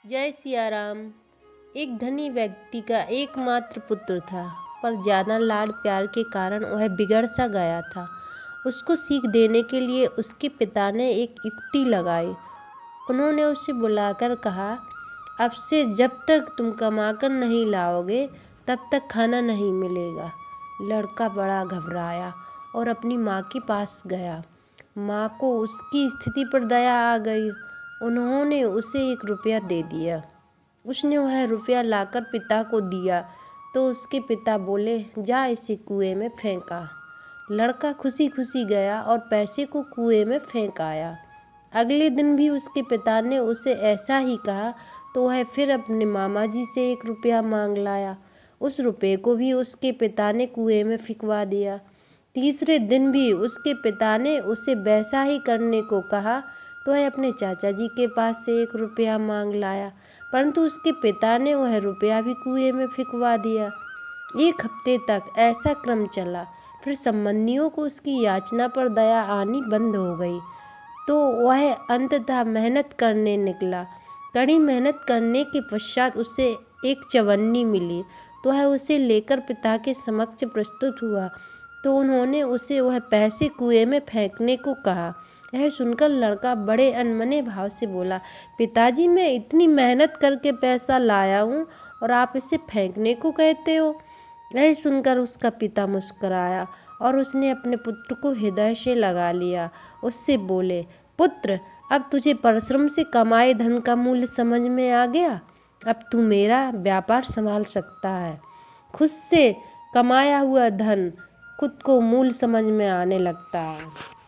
जय सिया राम। एक धनी व्यक्ति का एकमात्र पुत्र था, पर ज़्यादा लाड प्यार के कारण वह बिगड़ सा गया था। उसको सीख देने के लिए उसके पिता ने एक युक्ति लगाई। उन्होंने उसे बुलाकर कहा, अब से जब तक तुम कमाकर नहीं लाओगे तब तक खाना नहीं मिलेगा। लड़का बड़ा घबराया और अपनी माँ के पास गया। माँ को उसकी स्थिति पर दया आ गई। उन्होंने उसे 1 रुपया दे दिया। उसने वह रुपया लाकर पिता को दिया तो उसके पिता बोले, जा इसे कुएं में फेंका। लड़का खुशी खुशी गया और पैसे को कुएं में फेंक आया। अगले दिन भी उसके पिता ने उसे ऐसा ही कहा तो वह फिर अपने मामा जी से 1 रुपया मांग लाया। उस रुपये को भी उसके पिता ने कुएं में फेंकवा दिया। तीसरे दिन भी उसके पिता ने उसे वैसा ही करने को कहा तो वह अपने चाचा जी के पास से 1 रुपया मांग लाया, परंतु उसके पिता ने वह रुपया भी कुएं में फेंकवा दिया। 1 हफ्ते तक ऐसा क्रम चला। फिर संबंधियों को उसकी याचना पर दया आनी बंद हो गई तो वह अंततः मेहनत करने निकला। कड़ी मेहनत करने के पश्चात उसे एक चवन्नी मिली तो वह उसे लेकर पिता के समक्ष प्रस्तुत हुआ तो उन्होंने उसे वह पैसे कुएं में फेंकने को कहा। यह सुनकर लड़का बड़े अनमने भाव से बोला, पिताजी, मैं इतनी मेहनत करके पैसा लाया हूँ और आप इसे फेंकने को कहते हो। यह सुनकर उसका पिता मुस्कुराया और उसने अपने पुत्र को हृदय से लगा लिया। उससे बोले, पुत्र, अब तुझे परिश्रम से कमाए धन का मूल्य समझ में आ गया। अब तू मेरा व्यापार संभाल सकता है। खुद से कमाया हुआ धन खुद को मूल्य समझ में आने लगता है।